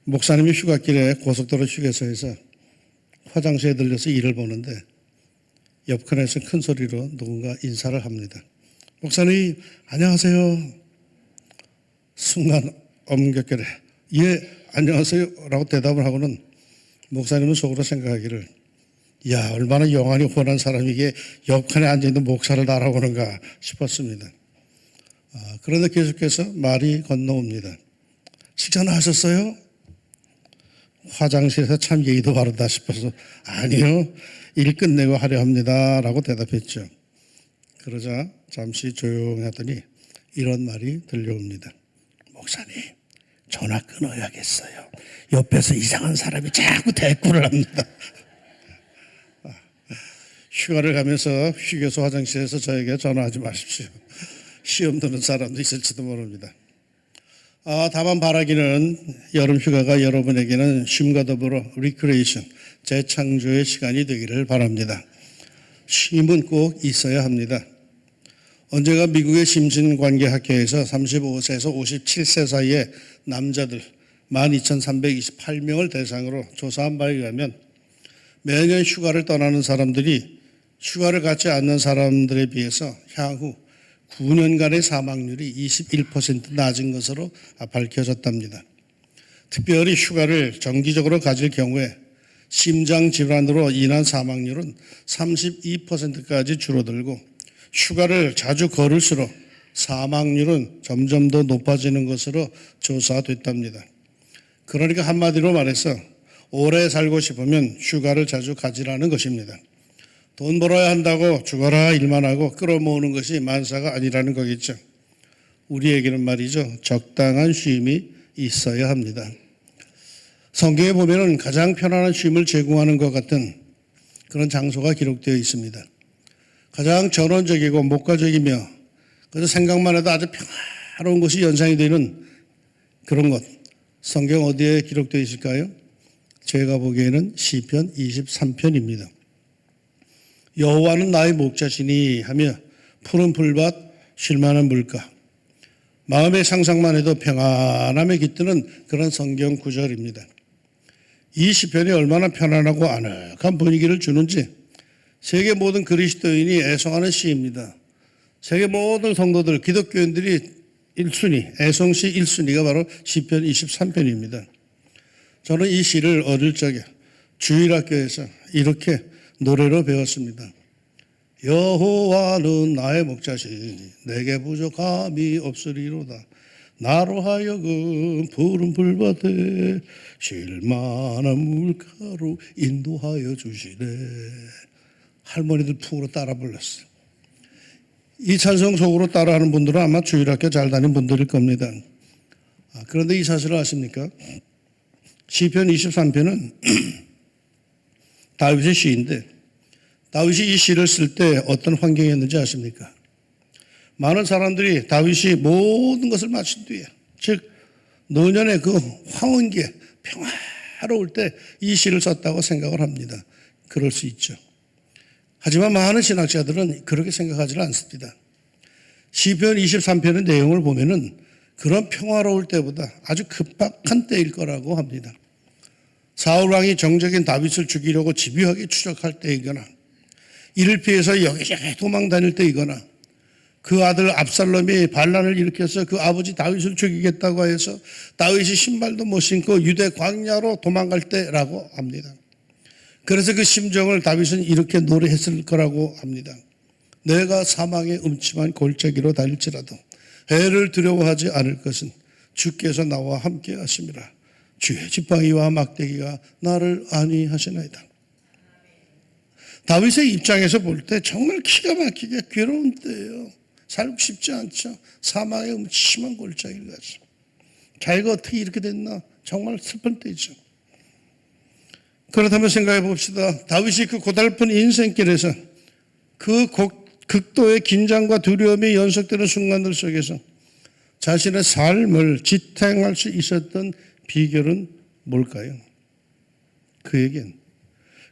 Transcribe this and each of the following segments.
목사님이 휴가길에 고속도로 휴게소에서 화장실에 들려서 일을 보는데 옆칸에서 큰 소리로 누군가 인사를 합니다. 목사님 안녕하세요. 순간 엄격결에 예 안녕하세요 라고 대답을 하고는 목사님은 속으로 생각하기를 야 얼마나 영안이 훤한 사람이기에 옆칸에 앉아있는 목사를 알아보는가 싶었습니다. 그런데 계속해서 말이 건너옵니다. 식사는 하셨어요? 화장실에서 참 예의도 바르다 싶어서 아니요 일 끝내고 하려 합니다 라고 대답했죠. 그러자 잠시 조용히 하더니 이런 말이 들려옵니다. 목사님 전화 끊어야겠어요. 옆에서 이상한 사람이 자꾸 대꾸를 합니다. 휴가를 가면서 휴게소 화장실에서 저에게 전화하지 마십시오. 시험 드는 사람도 있을지도 모릅니다. 다만 바라기는 여름 휴가가 여러분에게는 쉼과 더불어 리크레이션, 재창조의 시간이 되기를 바랍니다. 쉼은 꼭 있어야 합니다. 언제가 미국의 심신관계학회에서 35세에서 57세 사이의 남자들 12,328명을 대상으로 조사한 바에 의하면 매년 휴가를 떠나는 사람들이 휴가를 갖지 않는 사람들에 비해서 향후 9년간의 사망률이 21% 낮은 것으로 밝혀졌답니다. 특별히 휴가를 정기적으로 가질 경우에 심장질환으로 인한 사망률은 32%까지 줄어들고 휴가를 자주 걸을수록 사망률은 점점 더 높아지는 것으로 조사됐답니다. 그러니까 한마디로 말해서 오래 살고 싶으면 휴가를 자주 가지라는 것입니다. 돈 벌어야 한다고 죽어라 일만 하고 끌어모으는 것이 만사가 아니라는 거겠죠. 우리에게는 말이죠. 적당한 쉼이 있어야 합니다. 성경에 보면은 가장 편안한 쉼을 제공하는 것 같은 그런 장소가 기록되어 있습니다. 가장 전원적이고 목가적이며 그래서 생각만 해도 아주 평화로운 것이 연상이 되는 그런 것. 성경 어디에 기록되어 있을까요? 제가 보기에는 시편 23편입니다. 여호와는 나의 목자시니 하며 푸른 풀밭 쉴만한 물가. 마음의 상상만 해도 평안함에 깃드는 그런 성경 구절입니다. 이 시편이 얼마나 편안하고 아늑한 분위기를 주는지 세계 모든 그리스도인이 애송하는 시입니다. 세계 모든 성도들, 기독교인들이 1순위, 애송시 1순위가 바로 시편 23편입니다. 저는 이 시를 어릴 적에 주일학교에서 이렇게 노래로 배웠습니다. 여호와는 나의 목자시니 내게 부족함이 없으리로다. 나로 하여금 푸른 풀밭에 쉴만한 물가로 인도하여 주시네. 할머니들 풍으로 따라 불렀어요. 이 찬송 속으로 따라하는 분들은 아마 주일학교 잘 다니는 분들일 겁니다. 그런데 이 사실을 아십니까? 시편 23편은 다윗의 시인데 다윗이 이 시를 쓸 때 어떤 환경이었는지 아십니까? 많은 사람들이 다윗이 모든 것을 마친 뒤에 즉 노년의 그 황혼기에 평화로울 때 이 시를 썼다고 생각을 합니다. 그럴 수 있죠. 하지만 많은 신학자들은 그렇게 생각하지는 않습니다. 시편 23편의 내용을 보면은 그런 평화로울 때보다 아주 급박한 때일 거라고 합니다. 사울 왕이 정적인 다윗을 죽이려고 집요하게 추적할 때이거나 이를 피해서 여기저기 도망 다닐 때이거나 그 아들 압살롬이 반란을 일으켜서 그 아버지 다윗을 죽이겠다고 해서 다윗이 신발도 못 신고 유대 광야로 도망갈 때라고 합니다. 그래서 그 심정을 다윗은 이렇게 노래했을 거라고 합니다. 내가 사망의 음침한 골짜기로 다닐지라도 해를 두려워하지 않을 것은 주께서 나와 함께 하심이라. 주의 지팡이와 막대기가 나를 안위하시나이다. 다윗의 입장에서 볼 때 정말 기가 막히게 괴로운 때예요. 살고 싶지 않죠. 사망의 음침한 골짜기를 가죠. 자기가 어떻게 이렇게 됐나 정말 슬픈 때죠. 그렇다면 생각해 봅시다. 다윗이 그 고달픈 인생길에서 그 극도의 긴장과 두려움이 연속되는 순간들 속에서 자신의 삶을 지탱할 수 있었던 비결은 뭘까요? 그에겐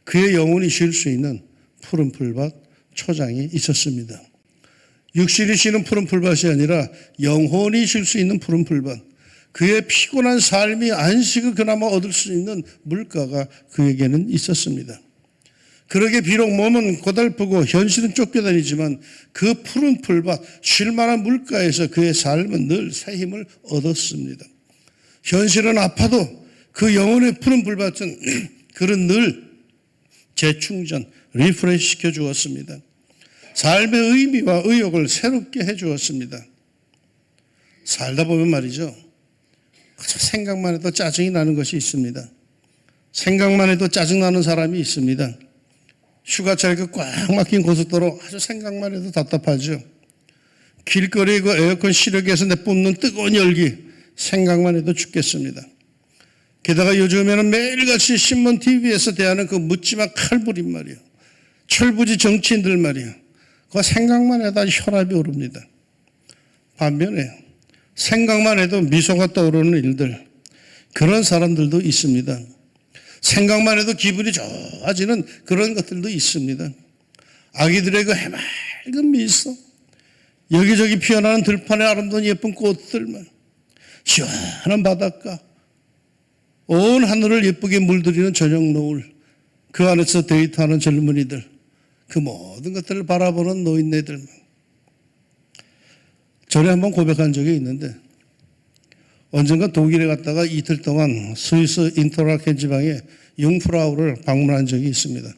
그의 영혼이 쉴 수 있는 푸른 풀밭 초장이 있었습니다. 육신이 쉬는 푸른 풀밭이 아니라 영혼이 쉴 수 있는 푸른 풀밭. 그의 피곤한 삶이 안식을 그나마 얻을 수 있는 물가가 그에게는 있었습니다. 그러게 비록 몸은 고달프고 현실은 쫓겨다니지만 그 푸른 풀밭 쉴만한 물가에서 그의 삶은 늘 새 힘을 얻었습니다. 현실은 아파도 그 영혼의 푸른 풀밭은 그는 늘 재충전, 리프레시 시켜 주었습니다. 삶의 의미와 의욕을 새롭게 해 주었습니다. 살다 보면 말이죠. 생각만 해도 짜증이 나는 것이 있습니다. 생각만 해도 짜증나는 사람이 있습니다. 휴가철에 그 꽉 막힌 고속도로 아주 생각만 해도 답답하죠. 길거리에 그 에어컨 시력에서 내뿜는 뜨거운 열기 생각만 해도 죽겠습니다. 게다가 요즘에는 매일같이 신문 TV에서 대하는 그 묻지마 칼부림 말이에요. 철부지 정치인들 말이에요. 그 생각만 해도 아주 혈압이 오릅니다. 반면에 생각만 해도 미소가 떠오르는 일들, 그런 사람들도 있습니다. 생각만 해도 기분이 좋아지는 그런 것들도 있습니다. 아기들의 그 해맑은 미소, 여기저기 피어나는 들판의 아름다운 예쁜 꽃들만, 시원한 바닷가, 온 하늘을 예쁘게 물들이는 저녁 노을, 그 안에서 데이트하는 젊은이들, 그 모든 것들을 바라보는 노인네들만. 전에 한번 고백한 적이 있는데, 언젠가 독일에 갔다가 이틀 동안 스위스 인터라켄 지방의 융프라우를 방문한 적이 있습니다.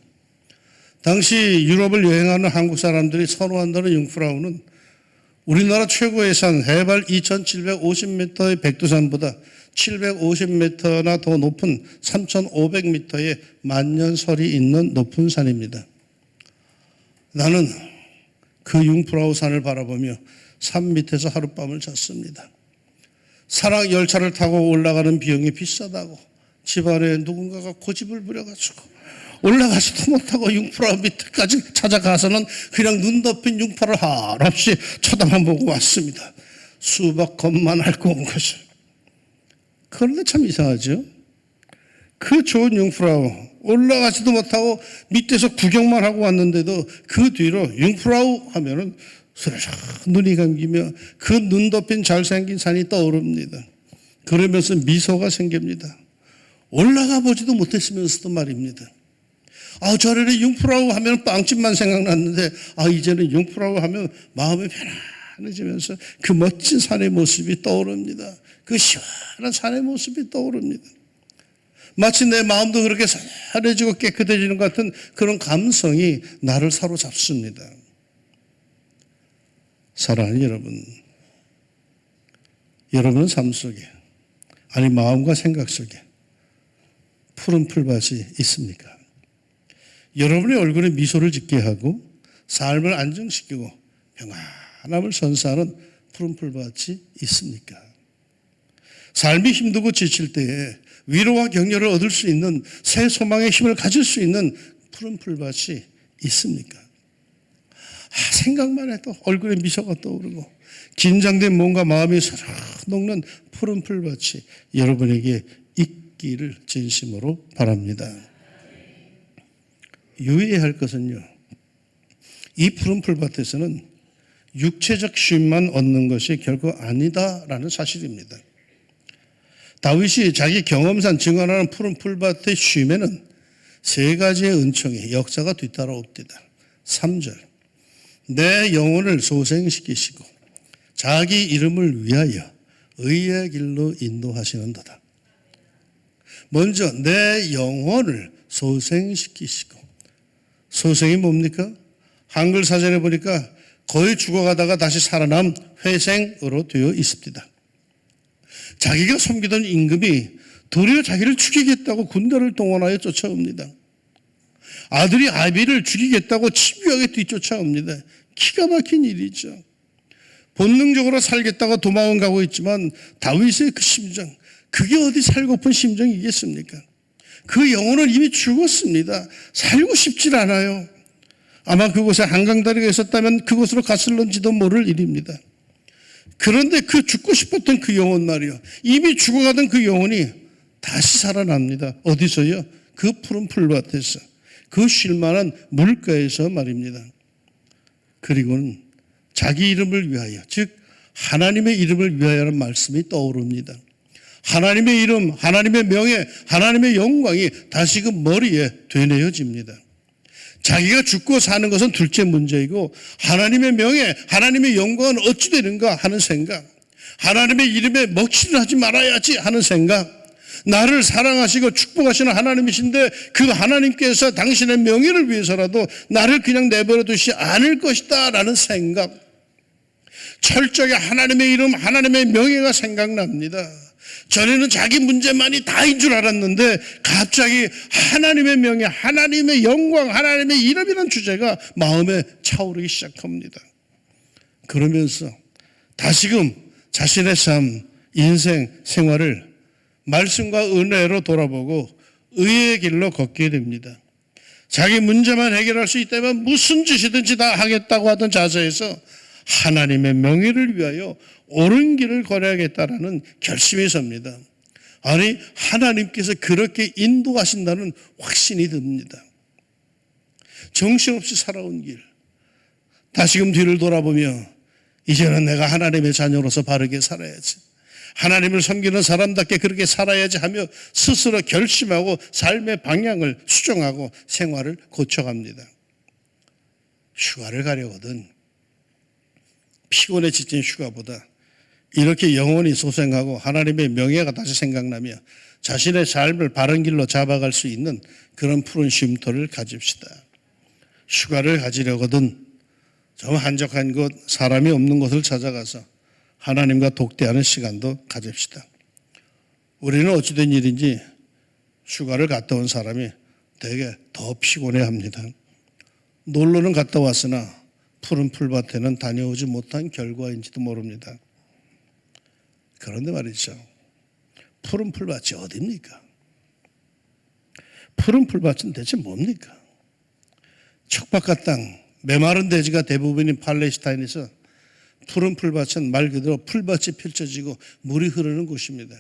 당시 유럽을 여행하는 한국 사람들이 선호한다는 융프라우는 우리나라 최고의 산 해발 2750m의 백두산보다 750m나 더 높은 3500m의 만년설이 있는 높은 산입니다. 나는 그 융프라우 산을 바라보며 산 밑에서 하룻밤을 잤습니다. 산악 열차를 타고 올라가는 비용이 비싸다고 집안에 누군가가 고집을 부려가지고 올라가지도 못하고 융프라우 밑에까지 찾아가서는 그냥 눈 덮인 융파를 한없이 쳐다만 보고 왔습니다. 수박 겉만 앓고 온 것을. 그런데 참 이상하죠. 그 좋은 융프라우 올라가지도 못하고 밑에서 구경만 하고 왔는데도 그 뒤로 융프라우 하면은 스르륵 눈이 감기며 그 눈 덮인 잘생긴 산이 떠오릅니다. 그러면서 미소가 생깁니다. 올라가 보지도 못했으면서도 말입니다. 저래는 융프라우 하면 빵집만 생각났는데 이제는 융프라우 하면 마음이 편안해지면서 그 멋진 산의 모습이 떠오릅니다. 그 시원한 산의 모습이 떠오릅니다. 마치 내 마음도 그렇게 산해지고 깨끗해지는 것 같은 그런 감성이 나를 사로잡습니다. 사랑하는 여러분, 여러분의 삶 속에, 아니 마음과 생각 속에 푸른 풀밭이 있습니까? 여러분의 얼굴에 미소를 짓게 하고 삶을 안정시키고 평안함을 선사하는 푸른 풀밭이 있습니까? 삶이 힘들고 지칠 때에 위로와 격려를 얻을 수 있는 새 소망의 힘을 가질 수 있는 푸른 풀밭이 있습니까? 생각만 해도 얼굴에 미소가 떠오르고 긴장된 몸과 마음이 서로 녹는 푸른 풀밭이 여러분에게 있기를 진심으로 바랍니다. 유의해야 할 것은요, 이 푸른 풀밭에서는 육체적 쉼만 얻는 것이 결코 아니다라는 사실입니다. 다윗이 자기 경험상 증언하는 푸른 풀밭의 쉼에는 세 가지의 은총의 역사가 뒤따라옵니다. 3절, 내 영혼을 소생시키시고 자기 이름을 위하여 의의 길로 인도하시는도다. 먼저 내 영혼을 소생시키시고, 소생이 뭡니까? 한글 사전에 보니까 거의 죽어가다가 다시 살아남 회생으로 되어 있습니다. 자기가 섬기던 임금이 도리어 자기를 죽이겠다고 군대를 동원하여 쫓아옵니다. 아들이 아비를 죽이겠다고 집요하게 뒤쫓아옵니다. 기가 막힌 일이죠. 본능적으로 살겠다고 도망은 가고 있지만 다윗의 그 심정, 그게 어디 살고픈 심정이겠습니까? 그 영혼은 이미 죽었습니다. 살고 싶질 않아요. 아마 그곳에 한강다리가 있었다면 그곳으로 갔을런지도 모를 일입니다. 그런데 그 죽고 싶었던 그 영혼 말이요, 이미 죽어가던 그 영혼이 다시 살아납니다. 어디서요? 그 푸른 풀밭에서, 그 쉴만한 물가에서 말입니다. 그리고는 자기 이름을 위하여, 즉 하나님의 이름을 위하여라는 말씀이 떠오릅니다. 하나님의 이름, 하나님의 명예, 하나님의 영광이 다시금 머리에 되뇌어집니다. 자기가 죽고 사는 것은 둘째 문제이고 하나님의 명예, 하나님의 영광은 어찌 되는가 하는 생각, 하나님의 이름에 먹칠을 하지 말아야지 하는 생각, 나를 사랑하시고 축복하시는 하나님이신데 그 하나님께서 당신의 명예를 위해서라도 나를 그냥 내버려 두시지 않을 것이다 라는 생각, 철저하게 하나님의 이름, 하나님의 명예가 생각납니다. 전에는 자기 문제만이 다인 줄 알았는데 갑자기 하나님의 명예, 하나님의 영광, 하나님의 이름이라는 주제가 마음에 차오르기 시작합니다. 그러면서 다시금 자신의 삶, 인생, 생활을 말씀과 은혜로 돌아보고 의의 길로 걷게 됩니다. 자기 문제만 해결할 수 있다면 무슨 짓이든지 다 하겠다고 하던 자세에서 하나님의 명예를 위하여 옳은 길을 걸어야겠다라는 결심이 섭니다. 아니, 하나님께서 그렇게 인도하신다는 확신이 듭니다. 정신없이 살아온 길, 다시금 뒤를 돌아보며 이제는 내가 하나님의 자녀로서 바르게 살아야지, 하나님을 섬기는 사람답게 그렇게 살아야지 하며 스스로 결심하고 삶의 방향을 수정하고 생활을 고쳐갑니다. 휴가를 가려거든 피곤에 지친 휴가보다 이렇게 영원히 소생하고 하나님의 명예가 다시 생각나며 자신의 삶을 바른 길로 잡아갈 수 있는 그런 푸른 쉼터를 가집시다. 휴가를 가지려거든 좀 한적한 곳, 사람이 없는 곳을 찾아가서 하나님과 독대하는 시간도 가집시다. 우리는 어찌된 일인지 휴가를 갔다 온 사람이 되게 더 피곤해합니다. 놀러는 갔다 왔으나 푸른 풀밭에는 다녀오지 못한 결과인지도 모릅니다. 그런데 말이죠, 푸른 풀밭이 어디입니까? 푸른 풀밭은 대체 뭡니까? 척박한 땅, 메마른 대지가 대부분인 팔레스타인에서 푸른 풀밭은 말 그대로 풀밭이 펼쳐지고 물이 흐르는 곳입니다.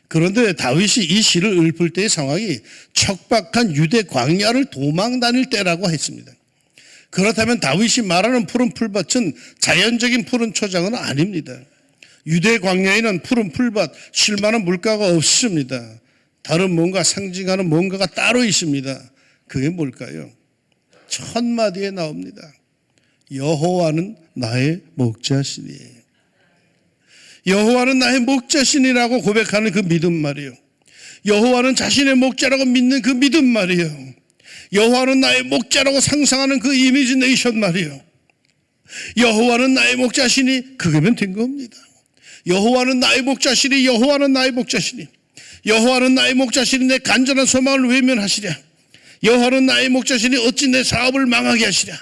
그런데 다윗이 이 시를 읊을 때의 상황이 척박한 유대 광야를 도망 다닐 때라고 했습니다. 그렇다면 다윗이 말하는 푸른 풀밭은 자연적인 푸른 초장은 아닙니다. 유대 광야에는 푸른 풀밭, 쉴만한 물가가 없습니다. 다른 뭔가 상징하는 뭔가가 따로 있습니다. 그게 뭘까요? 첫 마디에 나옵니다. 여호와는 나의 목자시니. 여호와는 나의 목자시니라고 고백하는 그 믿음 말이요. 여호와는 자신의 목자라고 믿는 그 믿음 말이요. 여호와는 나의 목자라고 상상하는 그 이미지네이션 말이요. 여호와는 나의 목자시니, 그거면 된 겁니다. 여호와는 나의 목자시니, 여호와는 나의 목자시니, 여호와는 나의 목자시니 내 간절한 소망을 외면하시랴. 여호와는 나의 목자시니 어찌 내 사업을 망하게 하시랴.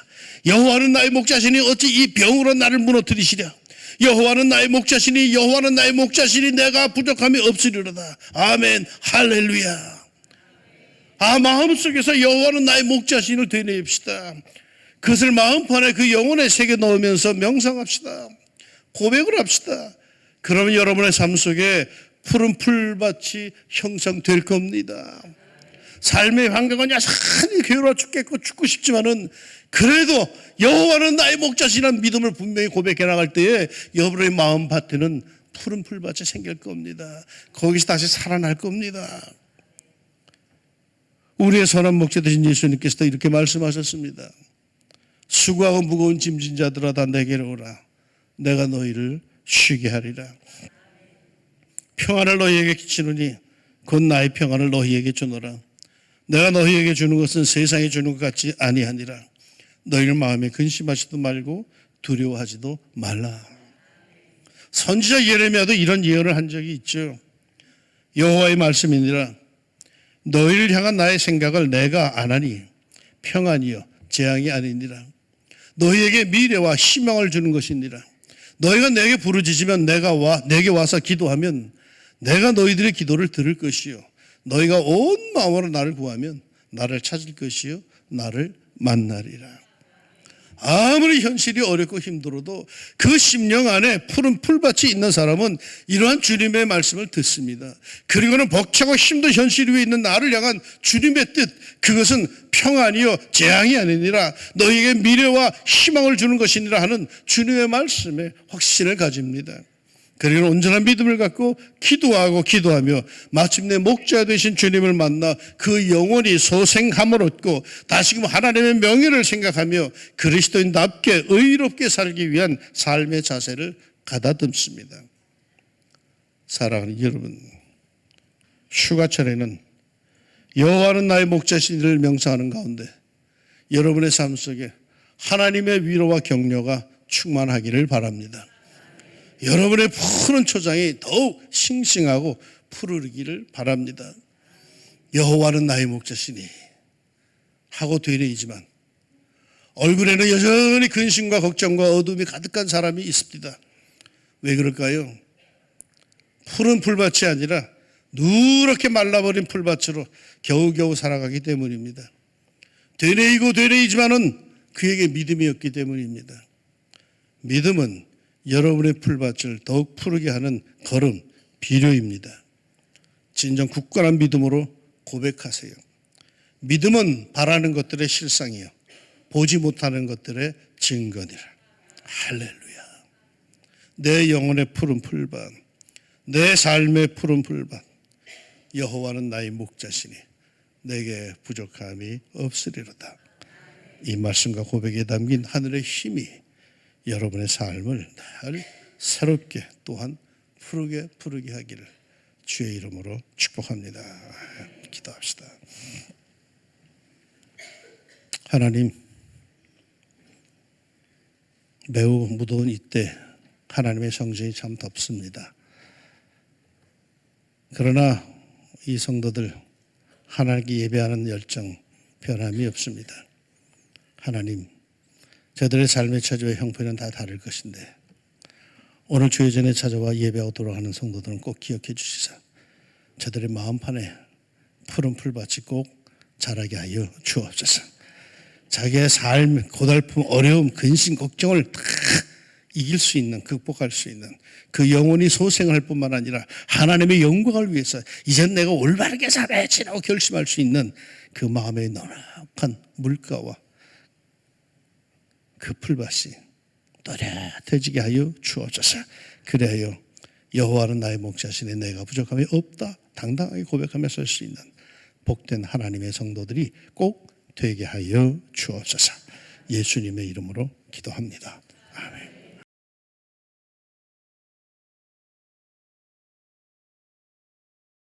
여호와는 나의 목자시니 어찌 이 병으로 나를 무너뜨리시랴. 여호와는 나의 목자시니, 여호와는 나의 목자시니 내가 부족함이 없으리로다. 아멘, 할렐루야. 마음속에서 여호와는 나의 목자신을 되뇌읍시다. 그것을 마음판에 그 영혼에 새겨 넣으면서 명상합시다. 고백을 합시다. 그러면 여러분의 삶 속에 푸른 풀밭이 형성될 겁니다. 삶의 환경은 야산히 괴로워 죽겠고 죽고 싶지만은 그래도 여호와는 나의 목자시라는 믿음을 분명히 고백해 나갈 때에 여러분의 마음밭에는 푸른 풀밭이 생길 겁니다. 거기서 다시 살아날 겁니다. 우리의 선한 목자 되신 예수님께서도 이렇게 말씀하셨습니다. 수고하고 무거운 짐진 자들아 다 내게로 오라. 내가 너희를 쉬게 하리라. 평안을 너희에게 끼치노니 곧 나의 평안을 너희에게 주노라. 내가 너희에게 주는 것은 세상에 주는 것 같지 아니하니라. 너희는 마음에 근심하지도 말고 두려워하지도 말라. 선지자 예레미야도 이런 예언을 한 적이 있죠. 여호와의 말씀이니라. 너희를 향한 나의 생각을 내가 안 하니 평안이요 재앙이 아니니라. 너희에게 미래와 희망을 주는 것이니라. 너희가 내게 부르짖으면 내게 와서 기도하면 내가 너희들의 기도를 들을 것이요 너희가 온 마음으로 나를 구하면 나를 찾을 것이요 나를 만나리라. 아무리 현실이 어렵고 힘들어도 그 심령 안에 푸른 풀밭이 있는 사람은 이러한 주님의 말씀을 듣습니다. 그리고는 벅차고 힘든 현실 위에 있는 나를 향한 주님의 뜻, 그것은 평안이요 재앙이 아니니라. 너희에게 미래와 희망을 주는 것이니라 하는 주님의 말씀에 확신을 가집니다. 그리고 온전한 믿음을 갖고 기도하며 마침내 목자 되신 주님을 만나 그 영혼이 소생함을 얻고 다시금 하나님의 명예를 생각하며 그리스도인답게 의롭게 살기 위한 삶의 자세를 가다듬습니다. 사랑하는 여러분, 휴가철에는 여호와는 나의 목자시니를 명상하는 가운데 여러분의 삶 속에 하나님의 위로와 격려가 충만하기를 바랍니다. 여러분의 푸른 초장이 더욱 싱싱하고 푸르기를 바랍니다. 여호와는 나의 목자시니 하고 되뇌이지만 얼굴에는 여전히 근심과 걱정과 어둠이 가득한 사람이 있습니다. 왜 그럴까요? 푸른 풀밭이 아니라 누렇게 말라버린 풀밭으로 겨우겨우 살아가기 때문입니다. 되뇌이지만은 그에게 믿음이 없기 때문입니다. 믿음은 여러분의 풀밭을 더욱 푸르게 하는 걸음, 비료입니다. 진정 굳건한 믿음으로 고백하세요. 믿음은 바라는 것들의 실상이요 보지 못하는 것들의 증거니라. 할렐루야. 내 영혼의 푸른 풀밭, 내 삶의 푸른 풀밭, 여호와는 나의 목자시니 내게 부족함이 없으리로다. 이 말씀과 고백에 담긴 하늘의 힘이 여러분의 삶을 늘 새롭게 또한 푸르게 하기를 주의 이름으로 축복합니다. 기도합시다. 하나님, 매우 무더운 이때 하나님의 성전이 참 덥습니다. 그러나 이 성도들 하나님께 예배하는 열정 변함이 없습니다. 하나님, 저들의 삶의 처지와 형편은 다 다를 것인데 오늘 주의 전에 찾아와 예배하고 돌아가는 성도들은 꼭 기억해 주시사 저들의 마음판에 푸른 풀밭이 꼭 자라게 하여 주옵소서. 자기의 삶, 고달픔, 어려움, 근심, 걱정을 다 이길 수 있는, 극복할 수 있는 그 영혼이 소생할 뿐만 아니라 하나님의 영광을 위해서 이젠 내가 올바르게 살아야지라고 결심할 수 있는 그 마음의 노력한 물가와 그 풀밭이 또렷해지게 하여 주옵소서. 그래야 여호와는 나의 목자시니 내가 부족함이 없다 당당하게 고백하며 설 수 있는 복된 하나님의 성도들이 꼭 되게 하여 주옵소서. 예수님의 이름으로 기도합니다. 아멘.